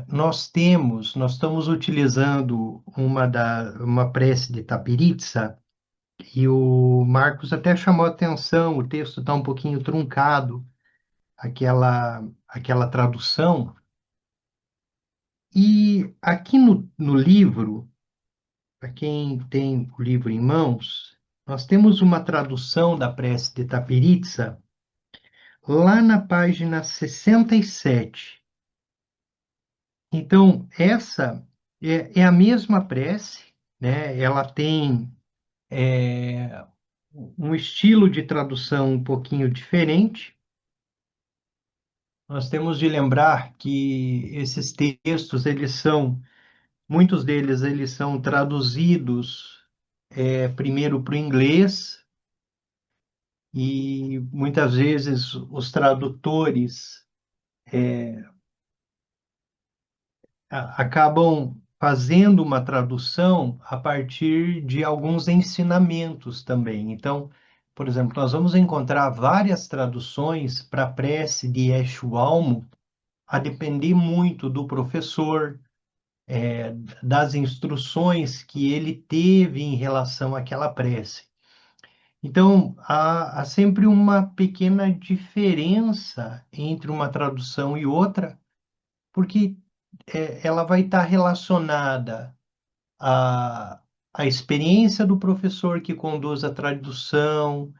nós estamos utilizando uma prece de Tapiritza e o Marcos até chamou a atenção, o texto está um pouquinho truncado, aquela tradução. E aqui no livro, para quem tem o livro em mãos, nós temos uma tradução da prece de Tapiritza lá na página 67. Então, essa é a mesma prece, né? Ela tem é, um estilo de tradução um pouquinho diferente. Nós temos de lembrar que esses textos, muitos deles, eles são traduzidos primeiro para o inglês e muitas vezes os tradutores acabam fazendo uma tradução a partir de alguns ensinamentos também. Então, por exemplo, nós vamos encontrar várias traduções para a prece de Eshualmo, a depender muito do professor, das instruções que ele teve em relação àquela prece. Então, há sempre uma pequena diferença entre uma tradução e outra, porque ela vai estar relacionada a, a experiência do professor que conduz a tradução,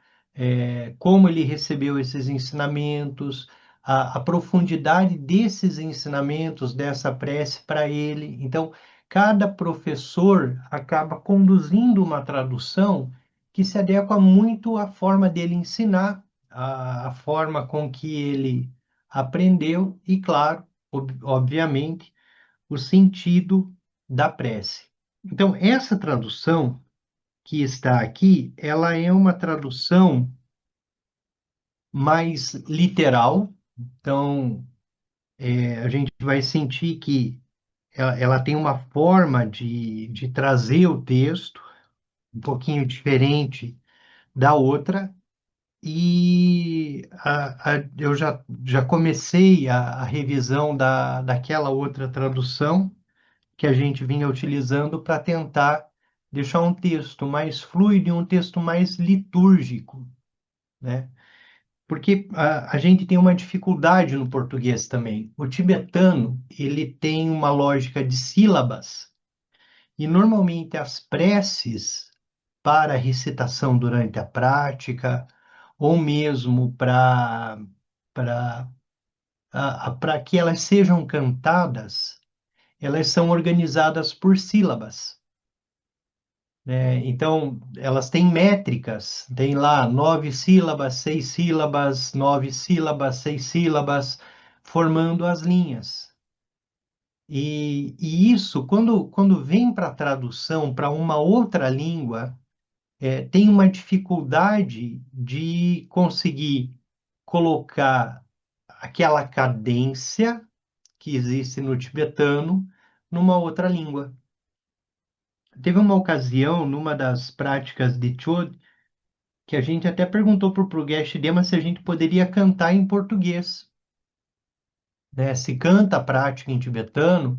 como ele recebeu esses ensinamentos, a profundidade desses ensinamentos, dessa prece para ele. Então, cada professor acaba conduzindo uma tradução que se adequa muito à forma dele ensinar, à forma com que ele aprendeu e, claro, obviamente, o sentido da prece. Então, essa tradução que está aqui, ela é uma tradução mais literal. Então, a gente vai sentir que ela tem uma forma de trazer o texto um pouquinho diferente da outra. E eu já comecei a revisão daquela outra tradução que a gente vinha utilizando para tentar deixar um texto mais fluido e um texto mais litúrgico, né? Porque a gente tem uma dificuldade no português também. O tibetano, ele tem uma lógica de sílabas e normalmente as preces para recitação durante a prática ou mesmo para para que elas sejam cantadas, elas são organizadas por sílabas, né? Então, elas têm métricas, tem lá 9 sílabas, 6 sílabas, 9 sílabas, 6 sílabas, formando as linhas. E isso, quando vem para a tradução para uma outra língua, tem uma dificuldade de conseguir colocar aquela cadência que existe no tibetano numa outra língua. Teve uma ocasião, numa das práticas de Chod, que a gente até perguntou para o Purgesh Dema se a gente poderia cantar em português, né? Se canta a prática em tibetano,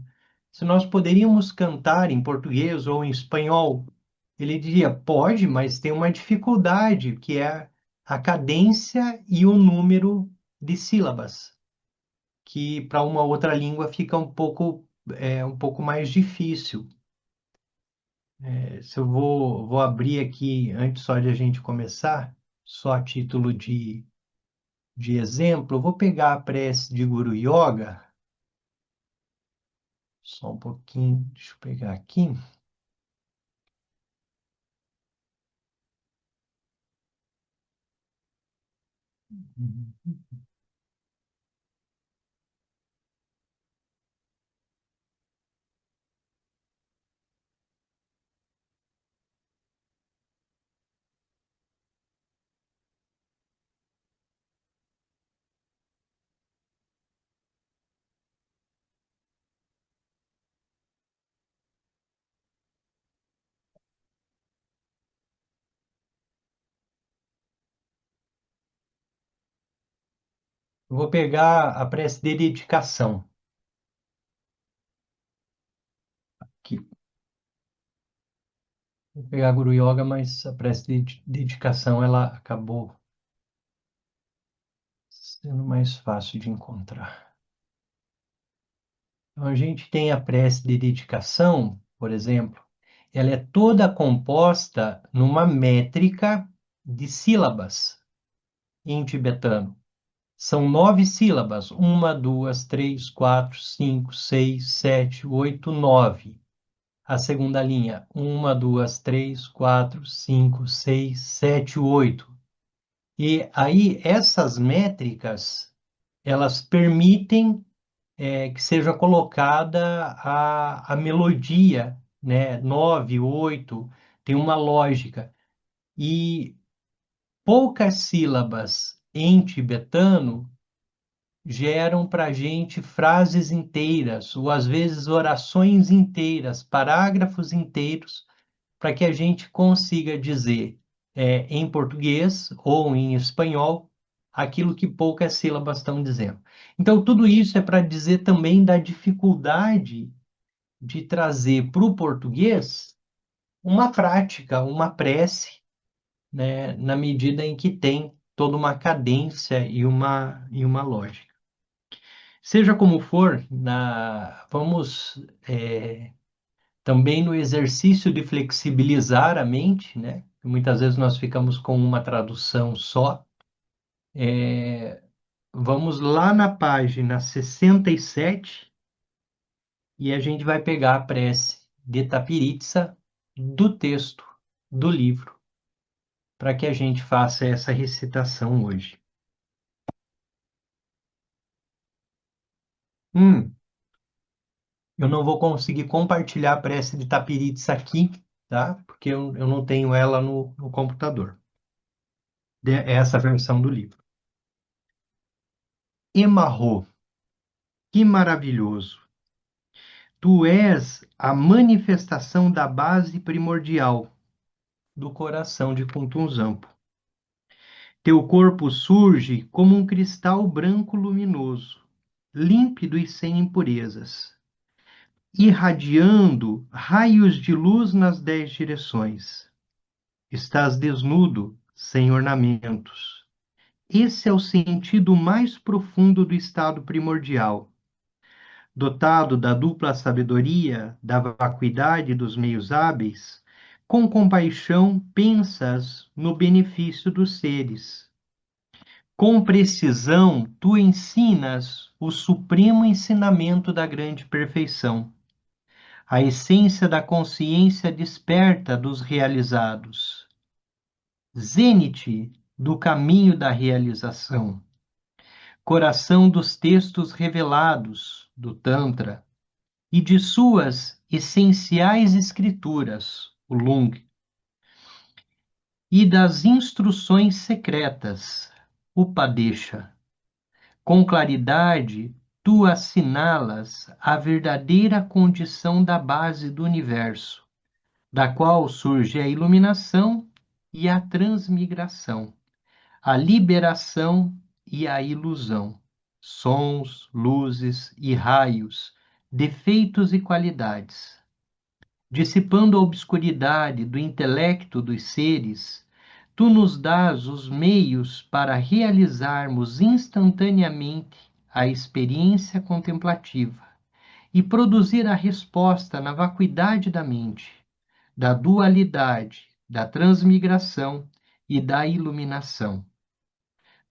se nós poderíamos cantar em português ou em espanhol. Ele diria, pode, mas tem uma dificuldade, que é a cadência e o número de sílabas, que para uma outra língua fica um pouco mais difícil. Se eu vou abrir aqui, antes só de a gente começar, só a título de exemplo, eu vou pegar a prece de Guru Yoga, só um pouquinho, deixa eu pegar aqui. Eu vou pegar a prece de dedicação. aqui. Vou pegar Guru Yoga, mas a prece de dedicação ela acabou sendo mais fácil de encontrar. Então, a gente tem a prece de dedicação, por exemplo, ela é toda composta numa métrica de sílabas em tibetano. São 9 sílabas. Uma, duas, três, quatro, cinco, seis, sete, oito, 9. A segunda linha. Uma, duas, três, quatro, cinco, seis, sete, oito. E aí, essas métricas, elas permitem que seja colocada a melodia, né? 9, 8, tem uma lógica. E poucas sílabas em tibetano geram para a gente frases inteiras, ou às vezes orações inteiras, parágrafos inteiros, para que a gente consiga dizer em português ou em espanhol aquilo que poucas sílabas estão dizendo. Então, tudo isso é para dizer também da dificuldade de trazer para o português uma prática, uma prece, né, na medida em que tem toda uma cadência e uma lógica. Seja como for, vamos também no exercício de flexibilizar a mente, né? Muitas vezes nós ficamos com uma tradução só. Vamos lá na página 67 e a gente vai pegar a prece de Tapiritsa do texto do livro, para que a gente faça essa recitação hoje. Eu não vou conseguir compartilhar a prece de Tapiritsa aqui, tá? Porque eu não tenho ela no computador. Essa versão do livro. Emarro, que maravilhoso! Tu és a manifestação da base primordial do coração de Kuntunzampo. Teu corpo surge como um cristal branco luminoso, límpido e sem impurezas, irradiando raios de luz nas 10 direções. Estás desnudo, sem ornamentos. Esse é o sentido mais profundo do estado primordial. Dotado da dupla sabedoria, da vacuidade dos meios hábeis, com compaixão pensas no benefício dos seres. Com precisão, tu ensinas o supremo ensinamento da grande perfeição, a essência da consciência desperta dos realizados, zênite do caminho da realização, coração dos textos revelados do Tantra e de suas essenciais escrituras, o Lung, e das instruções secretas, Upadesha. Com claridade, tu assinalas a verdadeira condição da base do universo, da qual surge a iluminação e a transmigração, a liberação e a ilusão, sons, luzes e raios, defeitos e qualidades. Dissipando a obscuridade do intelecto dos seres, tu nos dás os meios para realizarmos instantaneamente a experiência contemplativa e produzir a resposta na vacuidade da mente, da dualidade, da transmigração e da iluminação.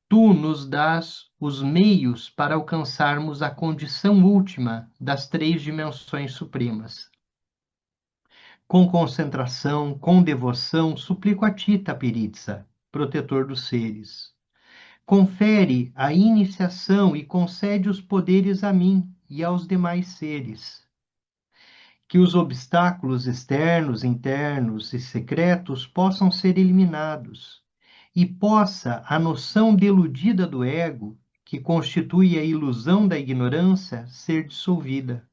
Tu nos dás os meios para alcançarmos a condição última das 3 dimensões supremas. Com concentração, com devoção, suplico a ti, Tapiritsa, protetor dos seres. Confere a iniciação e concede os poderes a mim e aos demais seres. Que os obstáculos externos, internos e secretos possam ser eliminados e possa a noção deludida do ego, que constitui a ilusão da ignorância, ser dissolvida.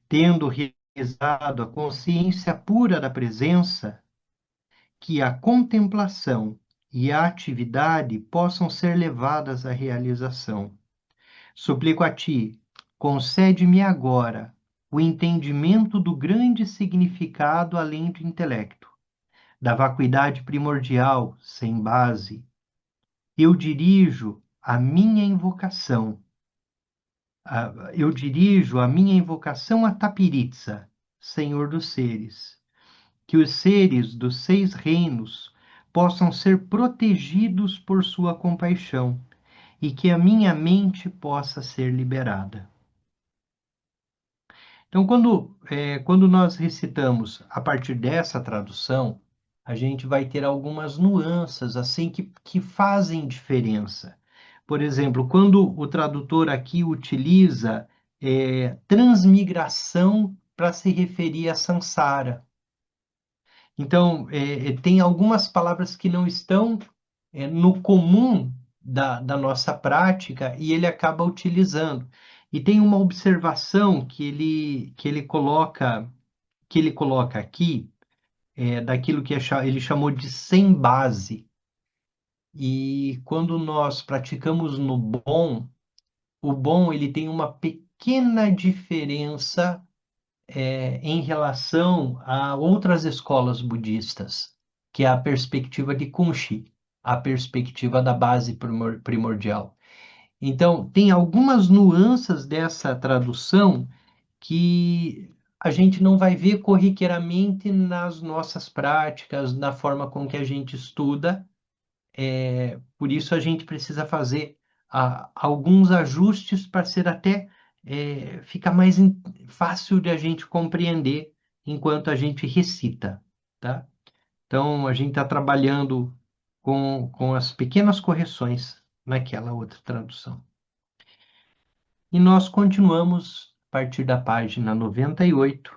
Tendo realizado a consciência pura da presença, que a contemplação e a atividade possam ser levadas à realização. Suplico a ti, concede-me agora o entendimento do grande significado além do intelecto, da vacuidade primordial, sem base. Eu dirijo a minha invocação, eu dirijo a minha invocação a Tapiritsa, Senhor dos seres, que os seres dos 6 reinos possam ser protegidos por sua compaixão e que a minha mente possa ser liberada. Então, quando nós recitamos a partir dessa tradução, a gente vai ter algumas nuances assim que fazem diferença. Por exemplo, quando o tradutor aqui utiliza transmigração para se referir a samsara. Então, tem algumas palavras que não estão no comum da nossa prática e ele acaba utilizando. E tem uma observação que ele coloca aqui, daquilo que ele chamou de sem base. E quando nós praticamos no bom, o bom ele tem uma pequena diferença em relação a outras escolas budistas, que é a perspectiva de Kunshi, a perspectiva da base primordial. Então, tem algumas nuances dessa tradução que a gente não vai ver corriqueiramente nas nossas práticas, na forma com que a gente estuda. Por isso, a gente precisa fazer alguns ajustes para ser até ficar mais fácil de a gente compreender enquanto a gente recita, tá? Então, a gente está trabalhando com as pequenas correções naquela outra tradução. E nós continuamos a partir da página 98,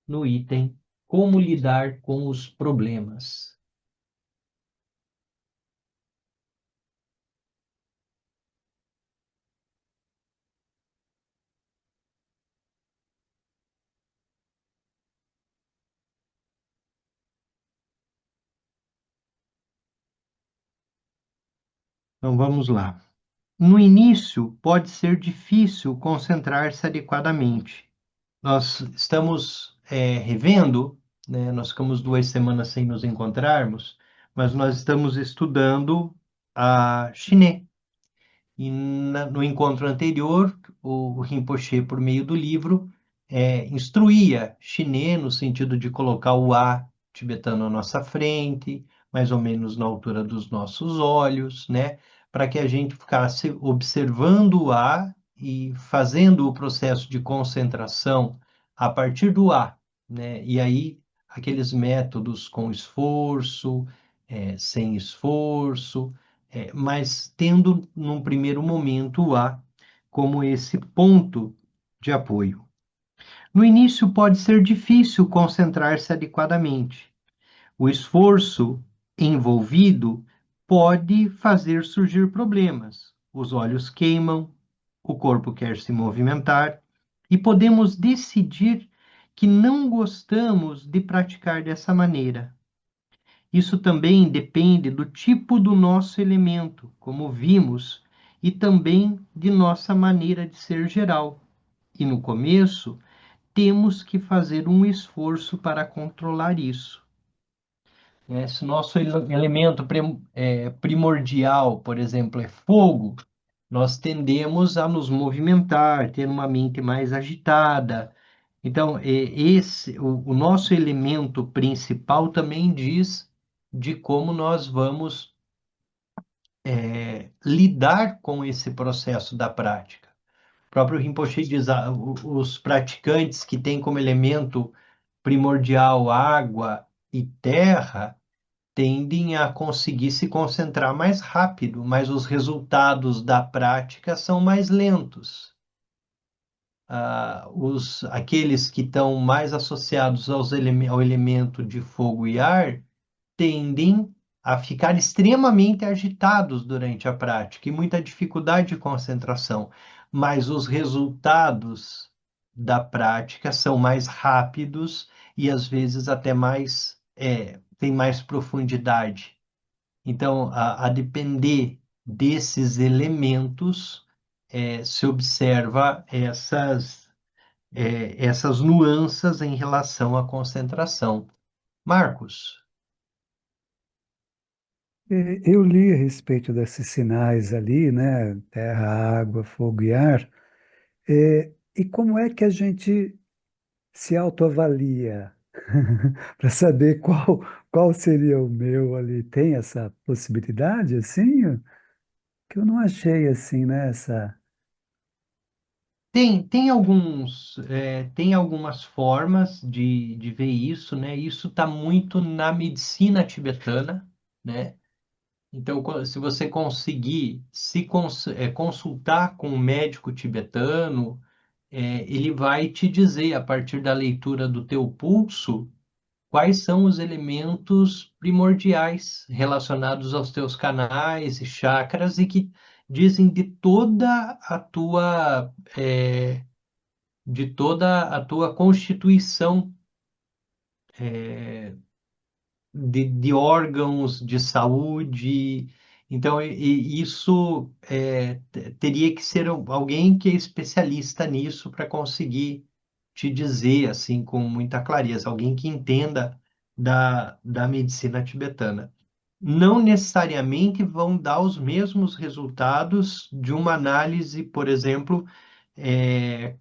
no item Como lidar com os problemas. Então vamos lá. No início, pode ser difícil concentrar-se adequadamente. Nós estamos revendo, né? Nós ficamos 2 semanas sem nos encontrarmos, mas nós estamos estudando a chinês. E no encontro anterior, o Rinpoche, por meio do livro, instruía chinês no sentido de colocar o A tibetano à nossa frente, mais ou menos na altura dos nossos olhos, né? Para que a gente ficasse observando o A e fazendo o processo de concentração a partir do A, né? E aí, aqueles métodos com esforço, sem esforço, mas tendo num primeiro momento o A como esse ponto de apoio. No início pode ser difícil concentrar-se adequadamente. O esforço envolvido pode fazer surgir problemas. Os olhos queimam, o corpo quer se movimentar e podemos decidir que não gostamos de praticar dessa maneira. Isso também depende do tipo do nosso elemento, como vimos, e também de nossa maneira de ser geral. E no começo, temos que fazer um esforço para controlar isso. Se nosso elemento primordial, por exemplo, é fogo, nós tendemos a nos movimentar, ter uma mente mais agitada. Então, o nosso elemento principal também diz de como nós vamos lidar com esse processo da prática. O próprio Rinpoche diz, os praticantes que têm como elemento primordial água e terra, tendem a conseguir se concentrar mais rápido, mas os resultados da prática são mais lentos. Aqueles que estão mais associados ao elemento de fogo e ar tendem a ficar extremamente agitados durante a prática e muita dificuldade de concentração, mas os resultados da prática são mais rápidos e às vezes até tem mais profundidade. Então, a depender desses elementos, se observa essas nuances em relação à concentração. Marcos, Eu li a respeito desses sinais ali, né? Terra, água, fogo e ar. E como é que a gente se autoavalia para saber qual seria o meu ali? Tem essa possibilidade, assim? Que eu não achei assim, né? Essa... tem algumas formas de ver isso, né? Isso está muito na medicina tibetana, né? Então, se você conseguir consultar com um médico tibetano, ele vai te dizer, a partir da leitura do teu pulso, quais são os elementos primordiais relacionados aos teus canais e chakras e que dizem de toda a tua constituição de órgãos de saúde. Então, isso teria que ser alguém que é especialista nisso para conseguir te dizer assim com muita clareza, alguém que entenda da medicina tibetana. Não necessariamente vão dar os mesmos resultados de uma análise, por exemplo,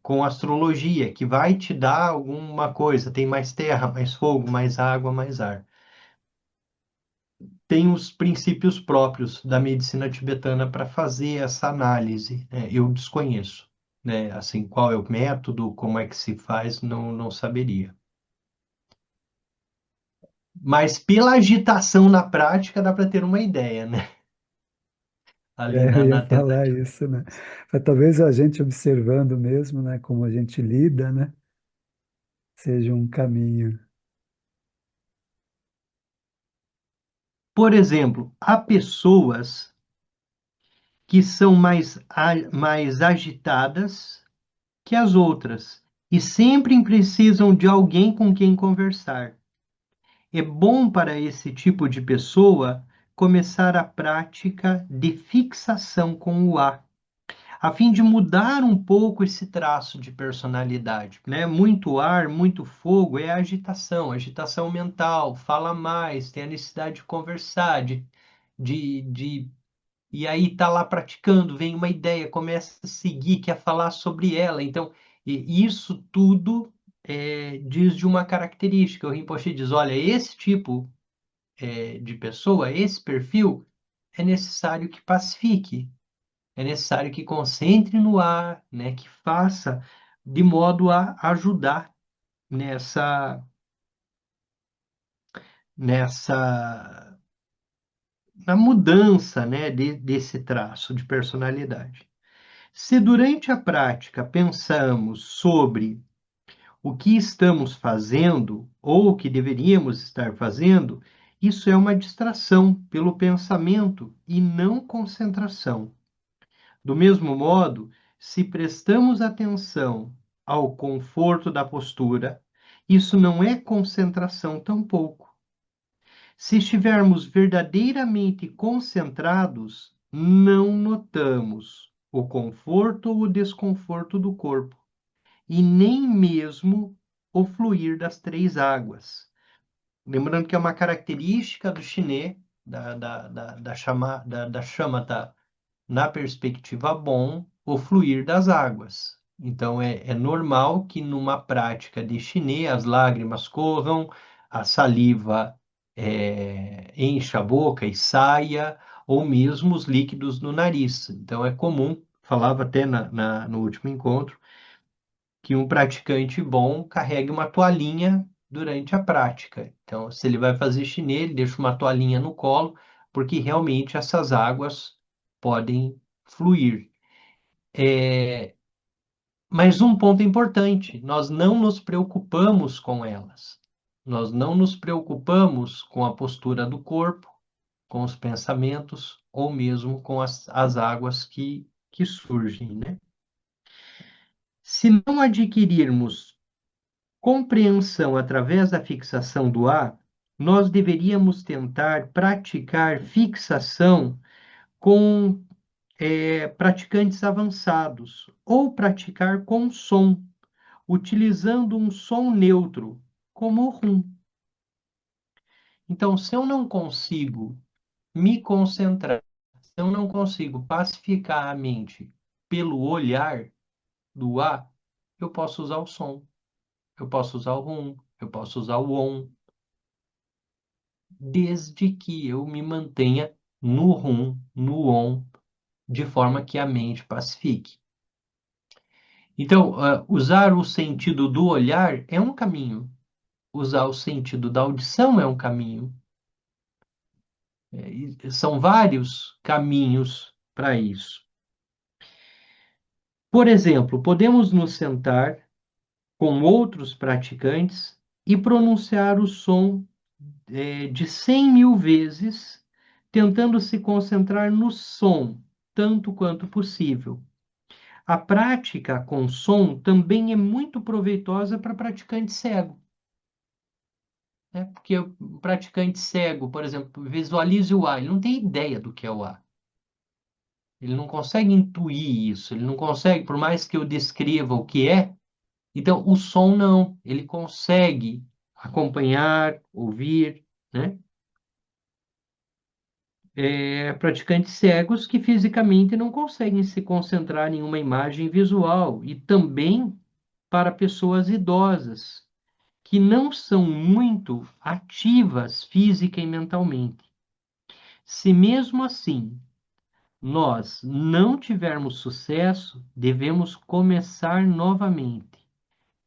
com astrologia, que vai te dar alguma coisa, tem mais terra, mais fogo, mais água, mais ar. Tem os princípios próprios da medicina tibetana para fazer essa análise, né? Eu desconheço, né? Assim, qual é o método, como é que se faz, não saberia. Mas pela agitação na prática dá para ter uma ideia, né? Ali Eu ia na falar tentativa. isso, né? Mas talvez a gente observando mesmo, né? Como a gente lida, né? Seja um caminho. Por exemplo, há pessoas que são mais agitadas que as outras e sempre precisam de alguém com quem conversar. É bom para esse tipo de pessoa começar a prática de fixação com o A, a fim de mudar um pouco esse traço de personalidade, né? Muito ar, muito fogo é agitação, agitação mental, fala mais, tem a necessidade de conversar, de e aí tá lá praticando, vem uma ideia, começa a seguir, quer falar sobre ela. Então, isso tudo diz de uma característica. O Rinpoche diz, olha, esse tipo de pessoa, esse perfil, é necessário que pacifique, é necessário que concentre no ar, né, que faça de modo a ajudar nessa, nessa, na mudança, né, desse traço de personalidade. Se durante a prática pensamos sobre o que estamos fazendo ou o que deveríamos estar fazendo, isso é uma distração pelo pensamento e não concentração. Do mesmo modo, se prestamos atenção ao conforto da postura, isso não é concentração tampouco. Se estivermos verdadeiramente concentrados, não notamos o conforto ou o desconforto do corpo, e nem mesmo o fluir das três águas. Lembrando que é uma característica do chinês, da shamatha, na perspectiva bom, o fluir das águas. Então, é normal que numa prática de chinê as lágrimas corram, a saliva encha a boca e saia, ou mesmo os líquidos no nariz. Então, é comum, falava até no último encontro, que um praticante bom carregue uma toalhinha durante a prática. Então, se ele vai fazer chinê, ele deixa uma toalhinha no colo, porque realmente essas águas podem fluir. Mas um ponto importante, nós não nos preocupamos com elas. Nós não nos preocupamos com a postura do corpo, com os pensamentos ou mesmo com as águas que surgem, né? Se não adquirirmos compreensão através da fixação do A, nós deveríamos tentar praticar fixação com praticantes avançados ou praticar com som, utilizando um som neutro, como o rum. Então, se eu não consigo me concentrar, se eu não consigo pacificar a mente pelo olhar do A, eu posso usar o som, eu posso usar o rum, eu posso usar o on, desde que eu me mantenha no rum, no on, de forma que a mente pacifique. Então, usar o sentido do olhar é um caminho, usar o sentido da audição é um caminho. E são vários caminhos para isso. Por exemplo, podemos nos sentar com outros praticantes e pronunciar o som de 100 mil vezes, tentando se concentrar no som, tanto quanto possível. A prática com som também é muito proveitosa para praticante cego, né? Porque o praticante cego, por exemplo, visualize o ar, ele não tem ideia do que é o ar. Ele não consegue intuir isso, ele não consegue, por mais que eu descreva o que é, então o som não, ele consegue acompanhar, ouvir, né? Praticantes cegos que fisicamente não conseguem se concentrar em uma imagem visual e também para pessoas idosas que não são muito ativas física e mentalmente. Se mesmo assim nós não tivermos sucesso, devemos começar novamente,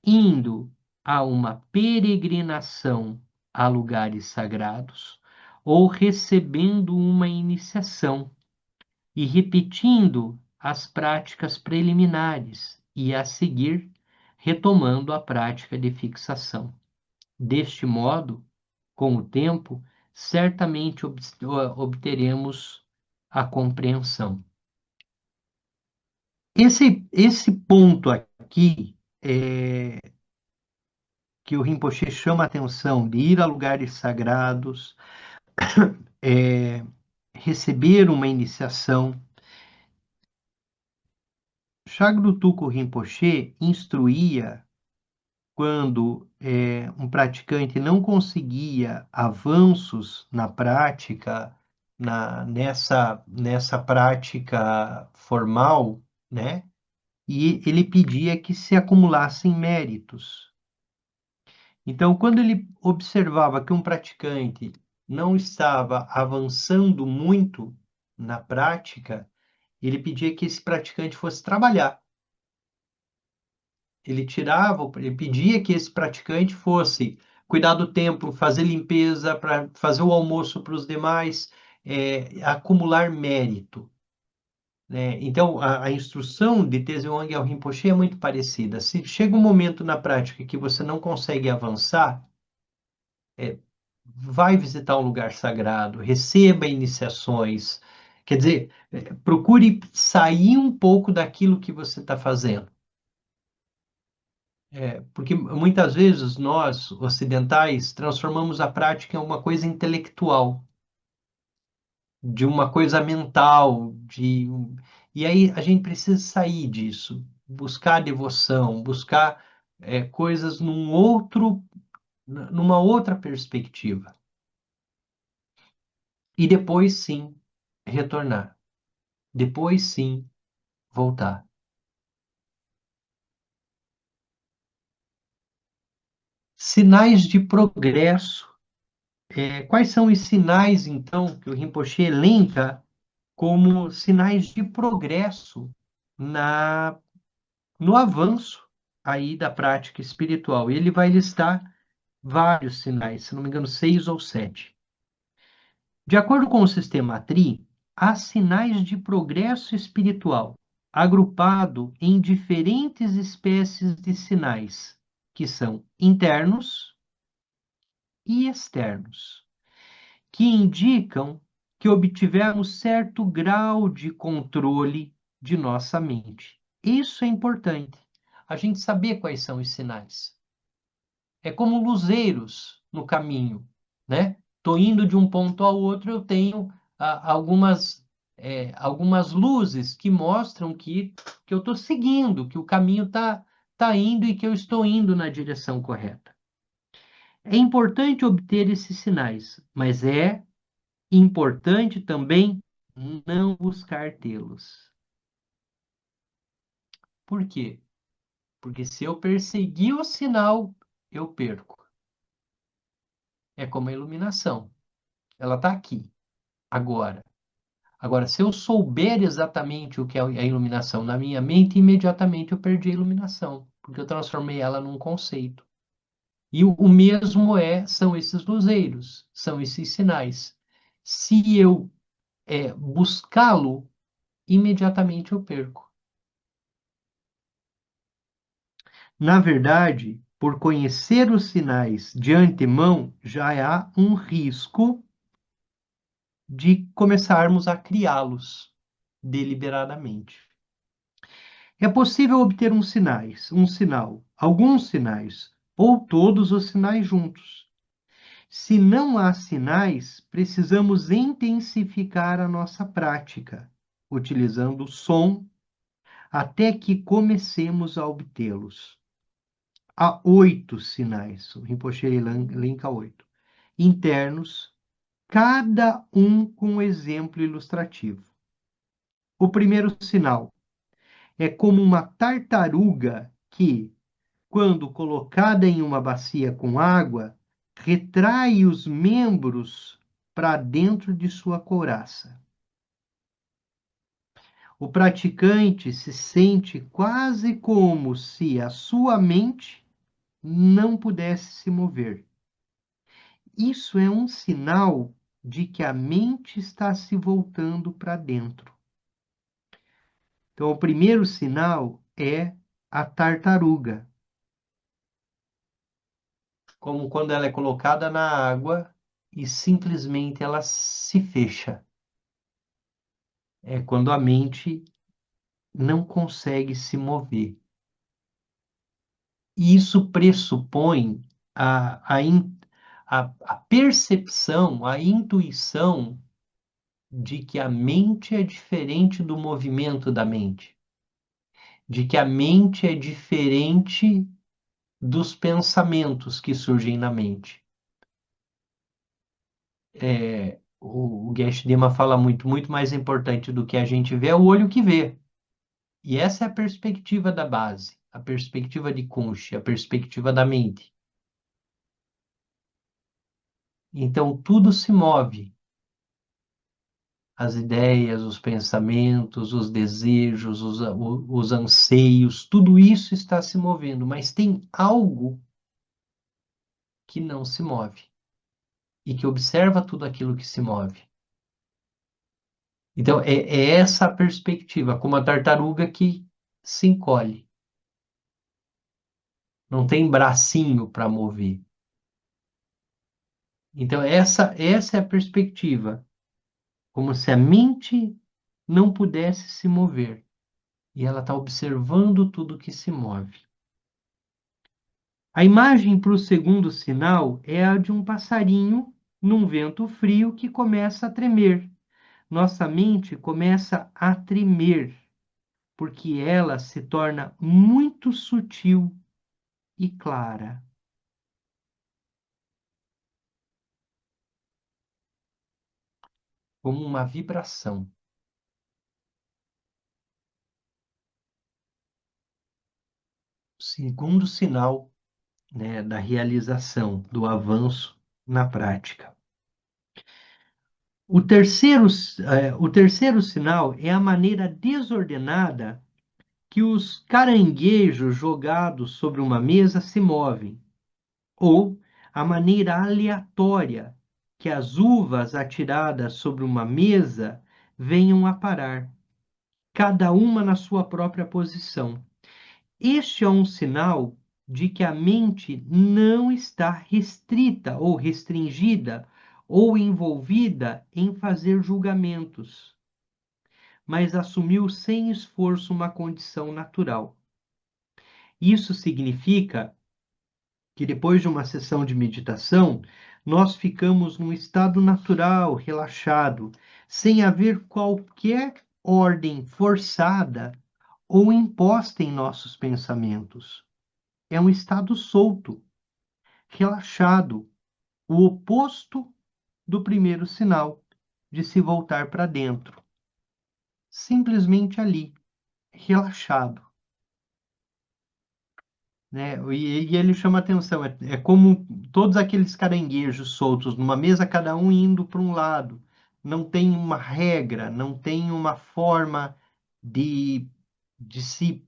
indo a uma peregrinação a lugares sagrados ou recebendo uma iniciação e repetindo as práticas preliminares e a seguir retomando a prática de fixação. Deste modo, com o tempo, certamente obteremos a compreensão. Esse ponto aqui, que o Rinpoche chama a atenção, de ir a lugares sagrados, é, receber uma iniciação. Shagrutuko Rinpoche instruía quando um praticante não conseguia avanços na prática, nessa prática formal, né? E ele pedia que se acumulassem méritos. Então, quando ele observava que um praticante não estava avançando muito na prática, ele pedia que esse praticante fosse trabalhar. Ele pedia que esse praticante fosse cuidar do templo, fazer limpeza, para fazer o almoço para os demais, acumular mérito, né? Então, a instrução de Tenzin ao Rinpoche é muito parecida. Se chega um momento na prática que você não consegue avançar, vai visitar um lugar sagrado, receba iniciações. Quer dizer, procure sair um pouco daquilo que você está fazendo. Porque muitas vezes nós, ocidentais, transformamos a prática em uma coisa intelectual, de uma coisa mental, e aí a gente precisa sair disso, buscar devoção, buscar coisas numa outra perspectiva. E depois sim retornar. Depois sim voltar. Sinais de progresso. Quais são os sinais, então, que o Rinpoche elenca como sinais de progresso na, no avanço aí da prática espiritual? E ele vai listar vários sinais, se não me engano, 6 ou 7. De acordo com o sistema TRI, há sinais de progresso espiritual, agrupado em diferentes espécies de sinais, que são internos e externos, que indicam que obtivemos certo grau de controle de nossa mente. Isso é importante, a gente saber quais são os sinais. É como luzeiros no caminho, né? Estou indo de um ponto ao outro, eu tenho algumas luzes que mostram que eu estou seguindo, que o caminho está está indo e que eu estou indo na direção correta. É importante obter esses sinais, mas é importante também não buscar tê-los. Por quê? Porque se eu perseguir o sinal, eu perco. É como a iluminação. Ela está aqui, agora. Agora, se eu souber exatamente o que é a iluminação na minha mente, imediatamente eu perdi a iluminação, porque eu transformei ela num conceito. E o mesmo são esses luzeiros, são esses sinais. Se eu buscá-lo, imediatamente eu perco. Na verdade, por conhecer os sinais de antemão, já há um risco de começarmos a criá-los deliberadamente. É possível obter um sinal, alguns sinais, ou todos os sinais juntos. Se não há sinais, precisamos intensificar a nossa prática, utilizando o som, até que comecemos a obtê-los. Há 8 sinais, o Rinpoche elenca 8, internos, cada um com um exemplo ilustrativo. O primeiro sinal é como uma tartaruga que, quando colocada em uma bacia com água, retrai os membros para dentro de sua couraça. O praticante se sente quase como se a sua mente não pudesse se mover. Isso é um sinal de que a mente está se voltando para dentro. Então, o primeiro sinal é a tartaruga, como quando ela é colocada na água e simplesmente ela se fecha. É quando a mente não consegue se mover. E isso pressupõe a percepção, a intuição de que a mente é diferente do movimento da mente, de que a mente é diferente dos pensamentos que surgem na mente. O Geshe Dema fala muito mais importante do que a gente vê é o olho que vê. E essa é a perspectiva da base, a perspectiva de Kunshi, a perspectiva da mente. Então, tudo se move. As ideias, os pensamentos, os desejos, os anseios, tudo isso está se movendo, mas tem algo que não se move e que observa tudo aquilo que se move. Então, é essa a perspectiva, como a tartaruga que se encolhe. Não tem bracinho para mover. Então, essa é a perspectiva, como se a mente não pudesse se mover. E ela está observando tudo que se move. A imagem para o segundo sinal é a de um passarinho num vento frio que começa a tremer. Nossa mente começa a tremer, porque ela se torna muito sutil e clara. Como uma vibração. O segundo sinal, né, da realização, do avanço na prática. O terceiro sinal é a maneira desordenada que os caranguejos jogados sobre uma mesa se movem, ou a maneira aleatória que as uvas atiradas sobre uma mesa venham a parar, cada uma na sua própria posição. Este é um sinal de que a mente não está restrita ou restringida ou envolvida em fazer julgamentos, mas assumiu sem esforço uma condição natural. Isso significa que depois de uma sessão de meditação, nós ficamos num estado natural, relaxado, sem haver qualquer ordem forçada ou imposta em nossos pensamentos. é um estado solto, relaxado, o oposto do primeiro sinal de se voltar para dentro. Simplesmente ali, relaxado, né? E ele chama atenção, é como todos aqueles caranguejos soltos numa mesa, cada um indo para um lado. Não tem uma regra, não tem uma forma de, de se,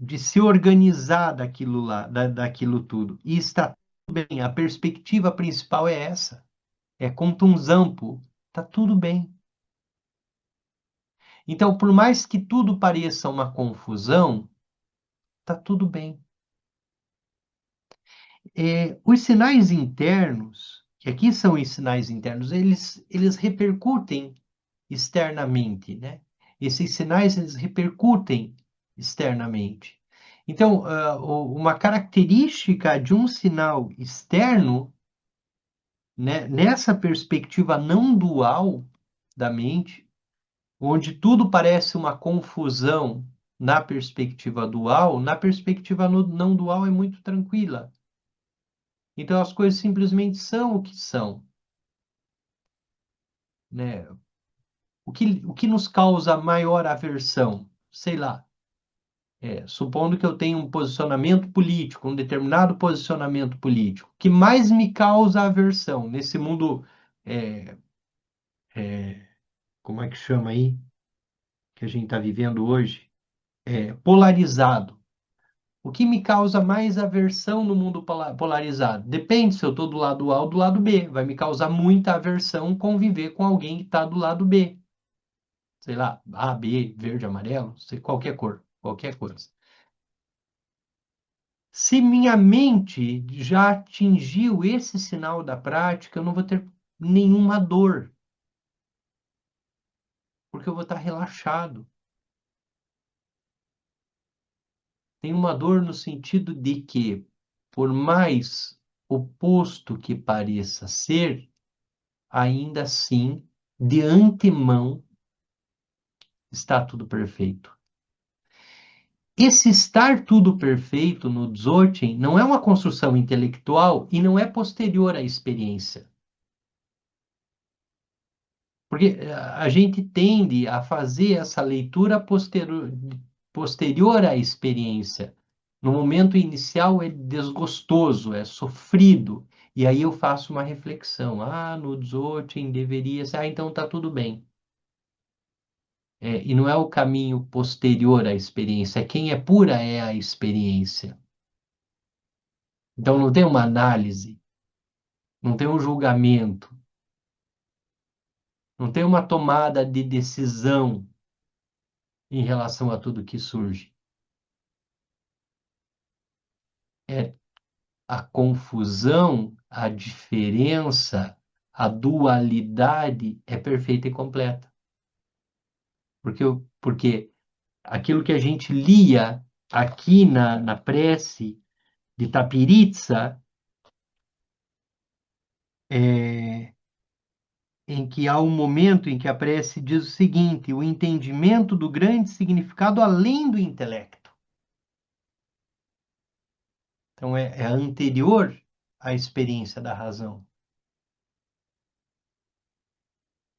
de se organizar daquilo lá, daquilo tudo. E está tudo bem, a perspectiva principal é essa, é contunzampo, está tudo bem. Então, por mais que tudo pareça uma confusão, está tudo bem. Os sinais internos, que aqui são os sinais internos, eles repercutem externamente, né? Esses sinais, eles repercutem externamente. Então, uma característica de um sinal externo, né, nessa perspectiva não dual da mente, onde tudo parece uma confusão na perspectiva dual, na perspectiva não dual é muito tranquila. Então as coisas simplesmente são o que são, né? O que nos causa maior aversão? Sei lá, supondo que eu tenha um posicionamento político, um determinado posicionamento político, o que mais me causa aversão nesse mundo, é, é, como é que chama aí, que a gente está vivendo hoje? Polarizado. O que me causa mais aversão no mundo polarizado? Depende se eu estou do lado A ou do lado B. Vai me causar muita aversão conviver com alguém que está do lado B. Sei lá, A, B, verde, amarelo, sei, qualquer cor, qualquer coisa. Se minha mente já atingiu esse sinal da prática, eu não vou ter nenhuma dor, porque eu vou estar relaxado. Tem uma dor no sentido de que, por mais oposto que pareça ser, ainda assim, de antemão, está tudo perfeito. Esse estar tudo perfeito no Dzogchen não é uma construção intelectual e não é posterior à experiência. Porque a gente tende a fazer essa leitura posterior à experiência. No momento inicial é desgostoso, é sofrido. E aí eu faço uma reflexão. Ah, no Dzogchen deveria ser. Ah, então tá tudo bem. E não é o caminho posterior à experiência. Quem é pura é a experiência. Então não tem uma análise, não tem um julgamento, não tem uma tomada de decisão em relação a tudo que surge. É a confusão, a diferença, a dualidade é perfeita e completa. Porque aquilo que a gente lia aqui na prece de Tapiritza, é, em que há um momento em que a prece diz o seguinte: o entendimento do grande significado além do intelecto. Então, é anterior à experiência da razão.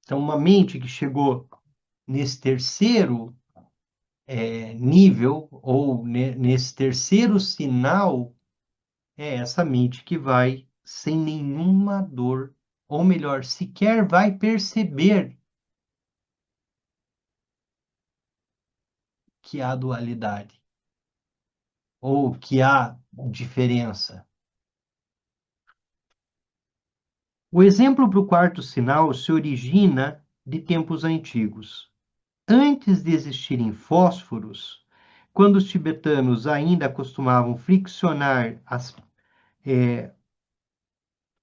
Então, uma mente que chegou nesse terceiro nível, ou nesse terceiro sinal, é essa mente que vai sem nenhuma dor, ou melhor, sequer vai perceber que há dualidade, ou que há diferença. O exemplo para o quarto sinal se origina de tempos antigos. Antes de existirem fósforos, quando os tibetanos ainda costumavam friccionar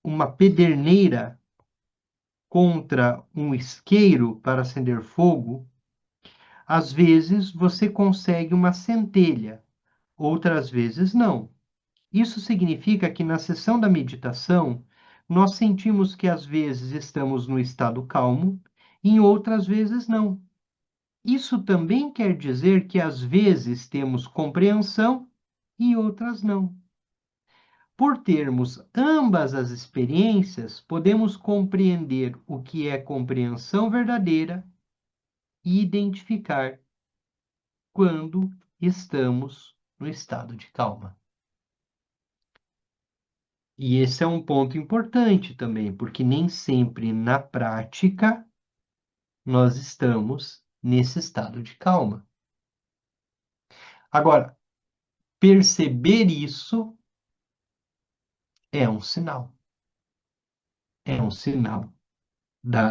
uma pederneira contra um isqueiro para acender fogo, às vezes você consegue uma centelha, outras vezes não. Isso significa que na sessão da meditação, nós sentimos que às vezes estamos no estado calmo, e em outras vezes não. Isso também quer dizer que às vezes temos compreensão e outras não. Por termos ambas as experiências, podemos compreender o que é compreensão verdadeira e identificar quando estamos no estado de calma. E esse é um ponto importante também, porque nem sempre na prática nós estamos nesse estado de calma. Agora, perceber isso é um sinal. É um sinal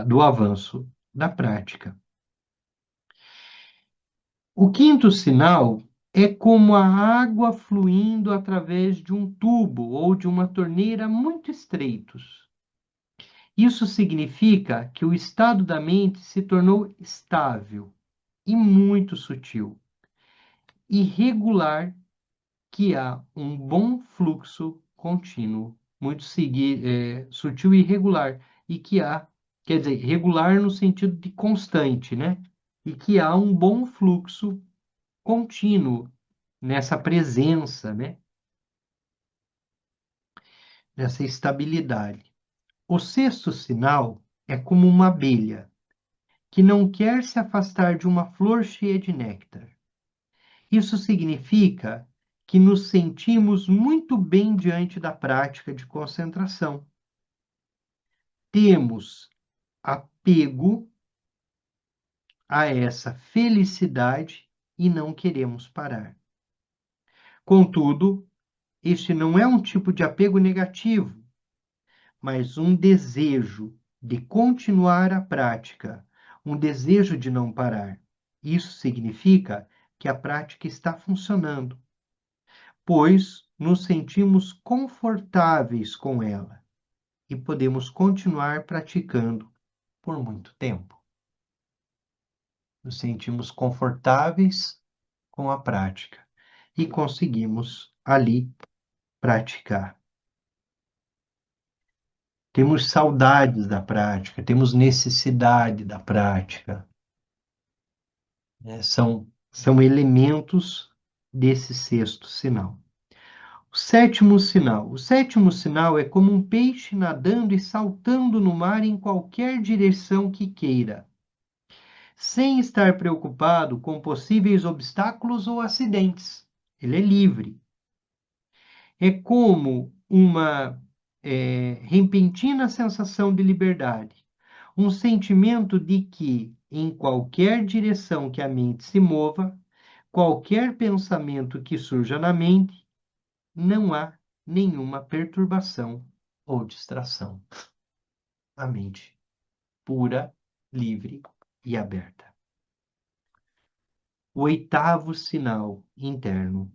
do avanço da prática. O quinto sinal é como a água fluindo através de um tubo ou de uma torneira muito estreitos. Isso significa que o estado da mente se tornou estável e muito sutil e regular, que há um bom fluxo contínuo, muito sutil e regular, e que há, quer dizer, regular no sentido de constante, né? E que há um bom fluxo contínuo nessa presença, né? Nessa estabilidade. O sexto sinal é como uma abelha que não quer se afastar de uma flor cheia de néctar. Isso significa que nos sentimos muito bem diante da prática de concentração. Temos apego a essa felicidade e não queremos parar. Contudo, este não é um tipo de apego negativo, mas um desejo de continuar a prática, um desejo de não parar. Isso significa que a prática está funcionando, pois nos sentimos confortáveis com ela e podemos continuar praticando por muito tempo. Nos sentimos confortáveis com a prática e conseguimos ali praticar. Temos saudades da prática, temos necessidade da prática, né? São elementos desse sexto sinal. O sétimo sinal. O sétimo sinal é como um peixe nadando e saltando no mar em qualquer direção que queira, sem estar preocupado com possíveis obstáculos ou acidentes. Ele é livre. É como uma repentina sensação de liberdade, um sentimento de que, em qualquer direção que a mente se mova, qualquer pensamento que surja na mente, não há nenhuma perturbação ou distração. A mente pura, livre e aberta. O oitavo sinal interno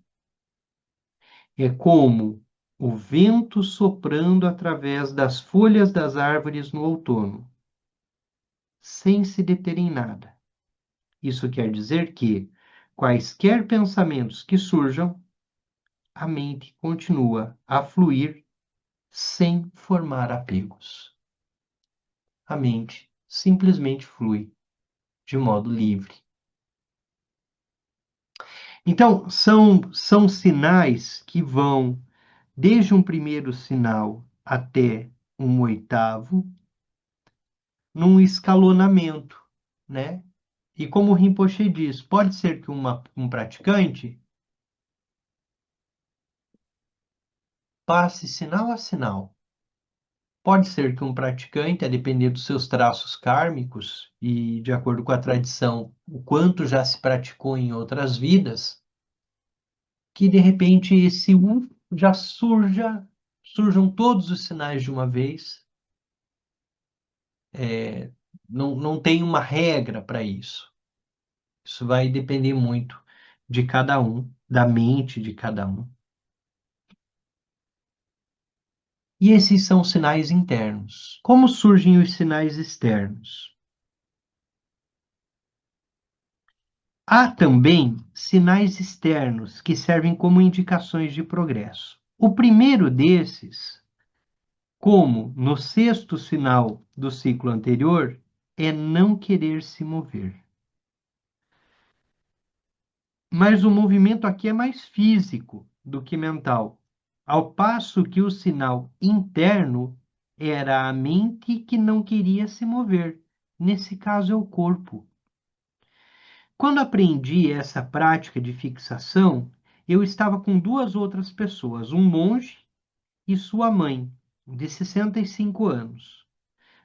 é como o vento soprando através das folhas das árvores no outono, sem se deter em nada. Isso quer dizer que, quaisquer pensamentos que surjam, a mente continua a fluir sem formar apegos. A mente simplesmente flui de modo livre. Então, são sinais que vão desde um primeiro sinal até um oitavo, num escalonamento, né? E como o Rinpoche diz, pode ser que um praticante passe sinal a sinal. Pode ser que um praticante, a depender dos seus traços kármicos e de acordo com a tradição, o quanto já se praticou em outras vidas, que de repente esse um já surjam todos os sinais de uma vez. Não tem uma regra para isso. Isso vai depender muito de cada um, da mente de cada um. E esses são sinais internos. Como surgem os sinais externos? Há também sinais externos que servem como indicações de progresso. O primeiro desses, como no sexto sinal do ciclo anterior, é não querer se mover. Mas o movimento aqui é mais físico, do que mental, ao passo que o sinal interno era a mente que não queria se mover. Nesse caso, é o corpo. Quando aprendi essa prática de fixação, eu estava com duas outras pessoas, um monge e sua mãe, de 65 anos.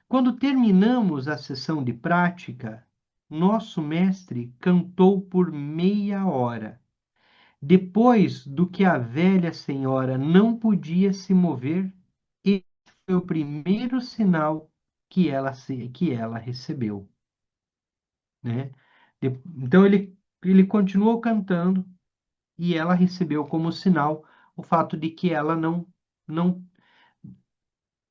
Quando terminamos a sessão de prática, nosso mestre cantou por meia hora. Depois do que a velha senhora não podia se mover, esse foi o primeiro sinal que ela recebeu, né? Então ele continuou cantando e ela recebeu como sinal o fato de que ela não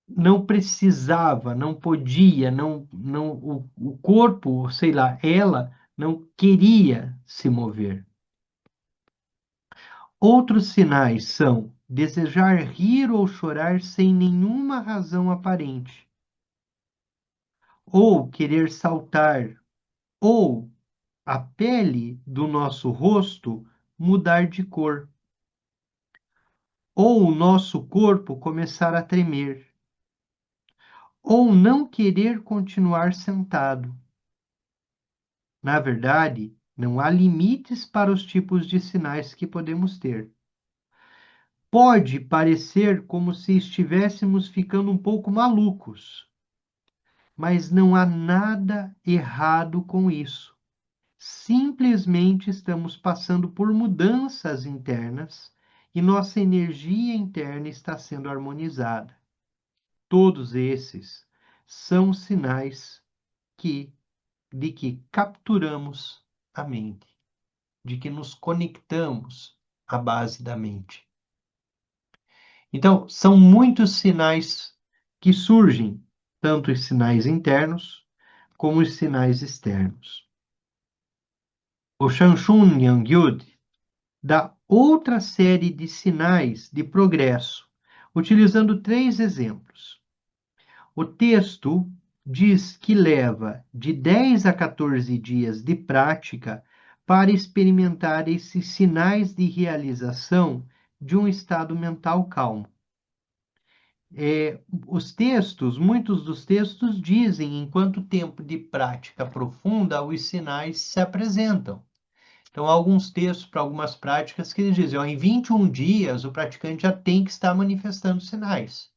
não precisava, não podia, o corpo, sei lá, ela não queria se mover. Outros sinais são desejar rir ou chorar sem nenhuma razão aparente, ou querer saltar, ou a pele do nosso rosto mudar de cor, ou o nosso corpo começar a tremer, ou não querer continuar sentado. Na verdade, não há limites para os tipos de sinais que podemos ter. Pode parecer como se estivéssemos ficando um pouco malucos, mas não há nada errado com isso. Simplesmente estamos passando por mudanças internas e nossa energia interna está sendo harmonizada. Todos esses são sinais que, de que capturamos a mente, de que nos conectamos à base da mente. Então, são muitos sinais que surgem, tanto os sinais internos como os sinais externos. O Shanshun Yangyud dá outra série de sinais de progresso, utilizando três exemplos. O texto diz que leva de 10 a 14 dias de prática para experimentar esses sinais de realização de um estado mental calmo. Muitos dos textos dizem em quanto tempo de prática profunda os sinais se apresentam. Então, há alguns textos para algumas práticas que eles dizem, ó, em 21 dias o praticante já tem que estar manifestando sinais,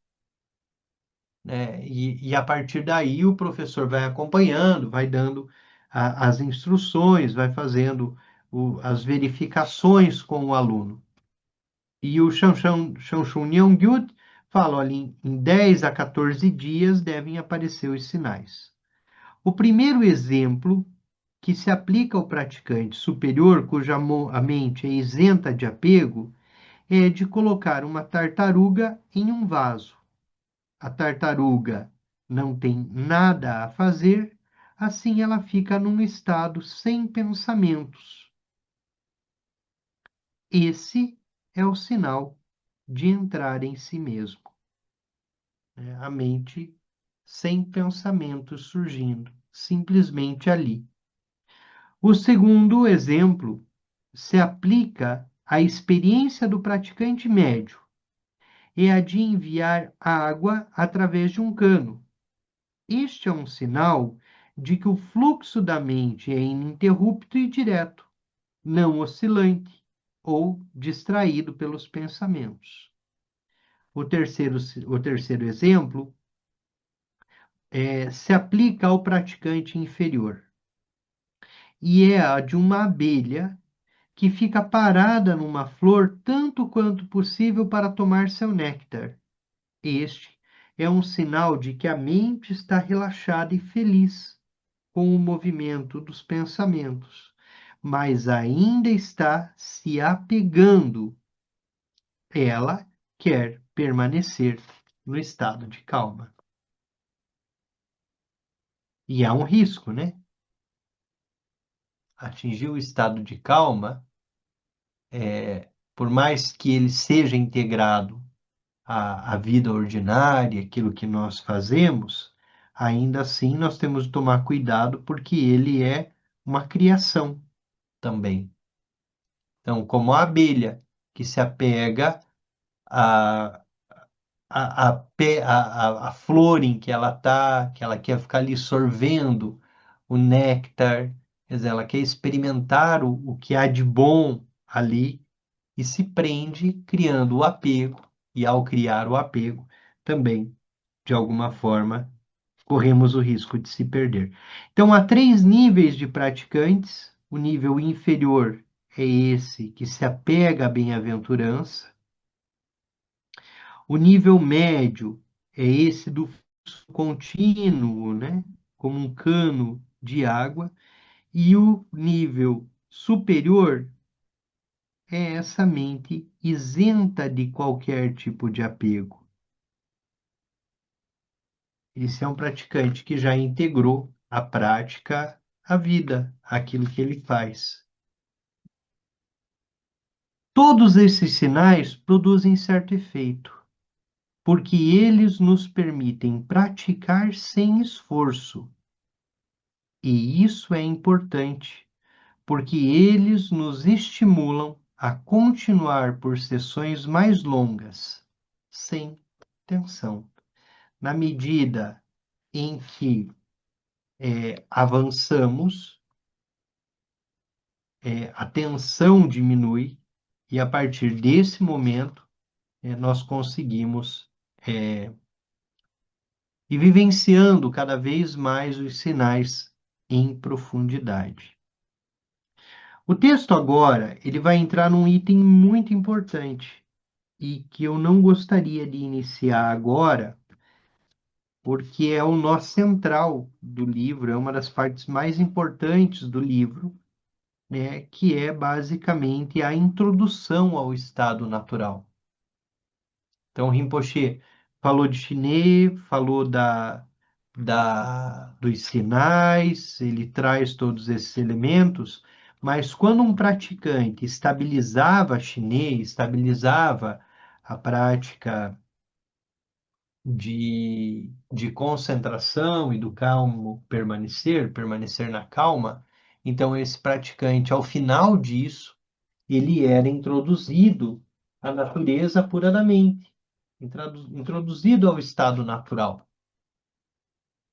né? E a partir daí o professor vai acompanhando, vai dando as instruções, vai fazendo as verificações com o aluno. E o Shanshun Yongyud fala, olha, em 10 a 14 dias devem aparecer os sinais. O primeiro exemplo que se aplica ao praticante superior, cuja a mente é isenta de apego, é de colocar uma tartaruga em um vaso. A tartaruga não tem nada a fazer, assim ela fica num estado sem pensamentos. Esse é o sinal de entrar em si mesmo, né? A mente sem pensamentos surgindo, simplesmente ali. O segundo exemplo se aplica à experiência do praticante médio, é a de enviar água através de um cano. Este é um sinal de que o fluxo da mente é ininterrupto e direto, não oscilante ou distraído pelos pensamentos. O terceiro exemplo se aplica ao praticante inferior e é a de uma abelha que fica parada numa flor tanto quanto possível para tomar seu néctar. Este é um sinal de que a mente está relaxada e feliz com o movimento dos pensamentos, mas ainda está se apegando. Ela quer permanecer no estado de calma. E há um risco, né? Atingir o estado de calma, por mais que ele seja integrado à vida ordinária, aquilo que nós fazemos, ainda assim nós temos de tomar cuidado porque ele é uma criação também. Então, como a abelha, que se apega à, à flor em que ela está, que ela quer ficar ali sorvendo o néctar, quer dizer, ela quer experimentar o que há de bom ali e se prende criando o apego, e ao criar o apego, também, de alguma forma, corremos o risco de se perder. Então, há três níveis de praticantes. O nível inferior é esse que se apega à bem-aventurança. O nível médio é esse do fluxo contínuo, né? Como um cano de água. E o nível superior é essa mente isenta de qualquer tipo de apego. Esse é um praticante que já integrou a prática à vida, aquilo que ele faz. Todos esses sinais produzem certo efeito, porque eles nos permitem praticar sem esforço. E isso é importante, porque eles nos estimulam a continuar por sessões mais longas, sem tensão. Na medida em que avançamos, a tensão diminui e a partir desse momento nós conseguimos ir vivenciando cada vez mais os sinais em profundidade. O texto agora, ele vai entrar num item muito importante e que eu não gostaria de iniciar agora, porque é o nó central do livro, é uma das partes mais importantes do livro, né, que é basicamente a introdução ao estado natural. Então, Rinpoche falou de chinês, falou dos sinais, ele traz todos esses elementos, mas quando um praticante estabilizava chinês, estabilizava a prática de concentração e do calmo permanecer, permanecer na calma, então esse praticante, ao final disso, ele era introduzido à natureza pura da mente, introduzido ao estado natural.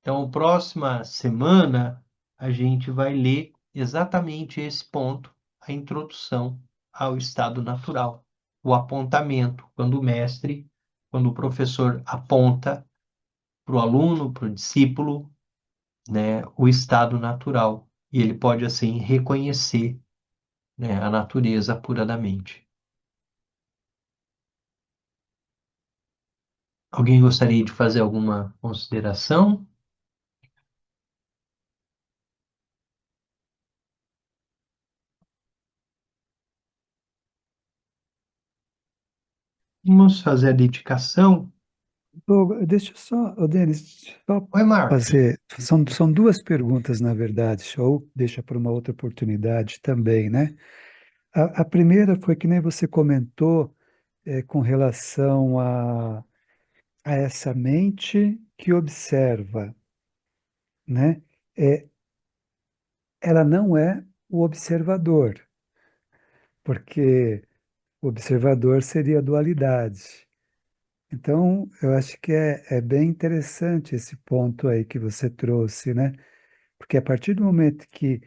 Então, próxima semana, a gente vai ler exatamente esse ponto, a introdução ao estado natural, o apontamento, quando o mestre, quando o professor aponta para o aluno, para o discípulo, né, o estado natural. E ele pode, assim, reconhecer, né, a natureza pura da mente. Alguém gostaria de fazer alguma consideração? Vamos fazer a dedicação. Deixa eu só, Denis, deixa eu só Oi, Marcos. fazer. São duas perguntas, na verdade, ou deixa para uma outra oportunidade também, né? A primeira foi que nem você comentou com relação a essa mente que observa, né? É, ela não é o observador, porque o observador seria a dualidade. Então, eu acho que é bem interessante esse ponto aí que você trouxe, né? Porque a partir do momento que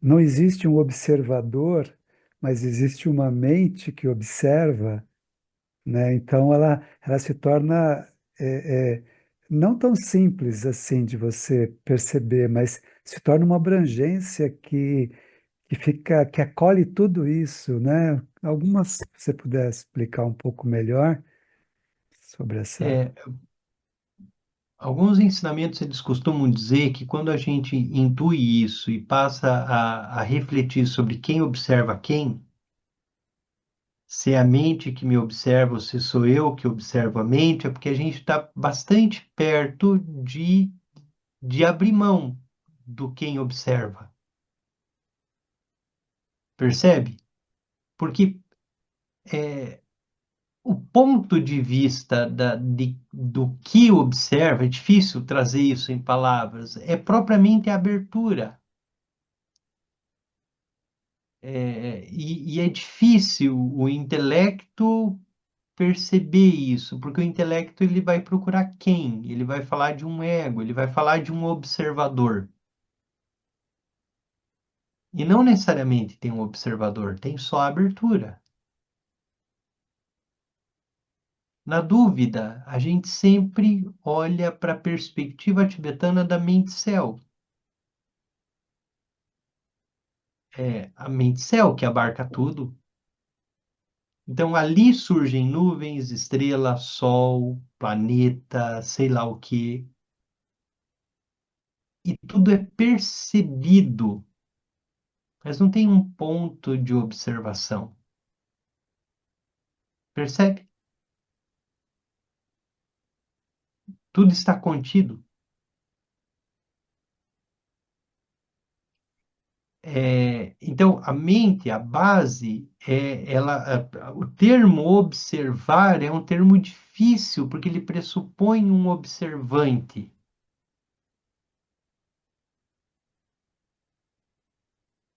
não existe um observador, mas existe uma mente que observa, né? Então, ela se torna não tão simples assim de você perceber, mas se torna uma abrangência que fica, que acolhe tudo isso, né? Algumas, se você puder explicar um pouco melhor sobre essa. É, alguns ensinamentos eles costumam dizer que quando a gente intui isso e passa a refletir sobre quem observa quem, se é a mente que me observa ou se sou eu que observo a mente, é porque a gente está bastante perto de abrir mão do quem observa. Percebe? Porque o ponto de vista do que observa, é difícil trazer isso em palavras, é propriamente a abertura. E é difícil o intelecto perceber isso, porque o intelecto ele vai procurar quem? Ele vai falar de um ego, ele vai falar de um observador. E não necessariamente tem um observador, tem só a abertura. Na dúvida, a gente sempre olha para a perspectiva tibetana da mente-céu. É a mente-céu que abarca tudo. Então ali surgem nuvens, estrelas, sol, planeta, sei lá o quê. E tudo é percebido, mas não tem um ponto de observação. Percebe? Tudo está contido. Então, a mente, a base, o termo observar é um termo difícil, porque ele pressupõe um observante.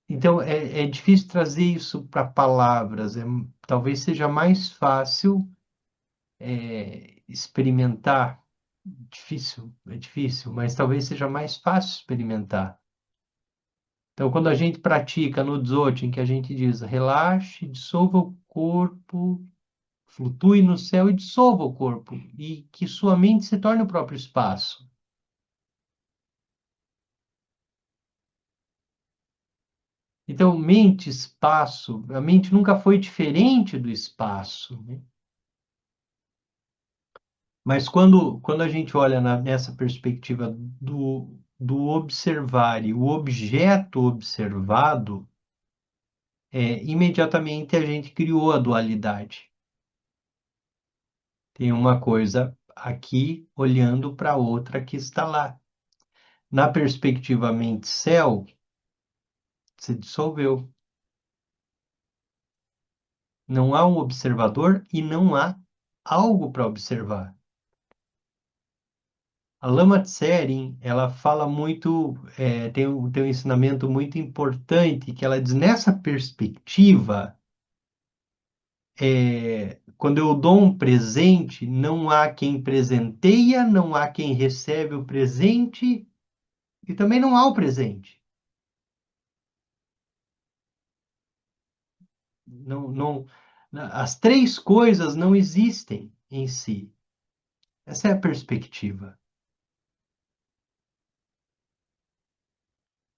Então, é difícil trazer isso para palavras. Talvez seja mais fácil experimentar. Difícil, é difícil, mas talvez seja mais fácil experimentar. Então, quando a gente pratica no Dzogchen, que a gente diz, relaxe, dissolva o corpo, flutue no céu e dissolva o corpo, e que sua mente se torne o próprio espaço. Então, mente, espaço, a mente nunca foi diferente do espaço, né? Mas quando a gente olha nessa perspectiva do observar e o objeto observado, imediatamente a gente criou a dualidade. Tem uma coisa aqui olhando para outra que está lá. Na perspectiva mente-céu, se dissolveu. Não há um observador e não há algo para observar. A Lama Tsering, ela fala muito, tem um ensinamento muito importante, que ela diz, nessa perspectiva, quando eu dou um presente, não há quem presenteia, não há quem recebe o presente, e também não há o presente. Não, não, as três coisas não existem em si. Essa é a perspectiva.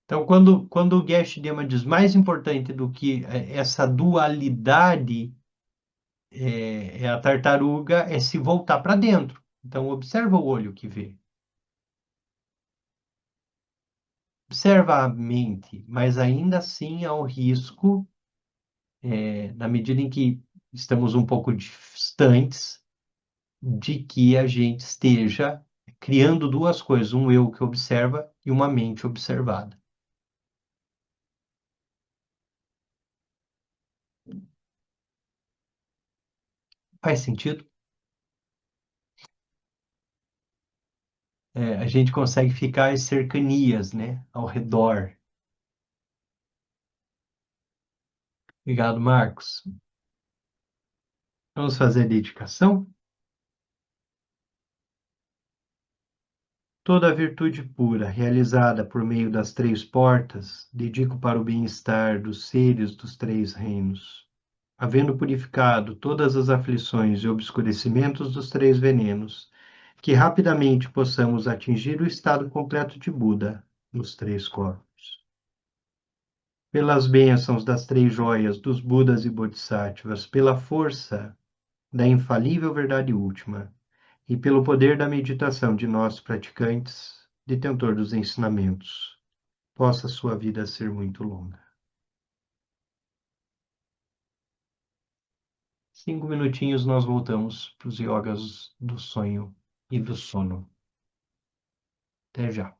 Então, quando o Geshe-Dema diz mais importante do que essa dualidade é a tartaruga, é se voltar para dentro. Então, observa o olho que vê. Observa a mente, mas ainda assim há o risco, na medida em que estamos um pouco distantes, de que a gente esteja criando duas coisas, um eu que observa e uma mente observada. Faz sentido? A gente consegue ficar às cercanias, né, ao redor. Obrigado, Marcos. Vamos fazer a dedicação? Toda a virtude pura, realizada por meio das três portas, dedico para o bem-estar dos seres dos três reinos. Havendo purificado todas as aflições e obscurecimentos dos três venenos, que rapidamente possamos atingir o estado completo de Buda nos três corpos. Pelas bênçãos das três joias dos Budas e Bodhisattvas, pela força da infalível verdade última, e pelo poder da meditação de nós praticantes, detentor dos ensinamentos, possa sua vida ser muito longa. 5 minutinhos nós voltamos para os yogas do sonho e do sono. Até já.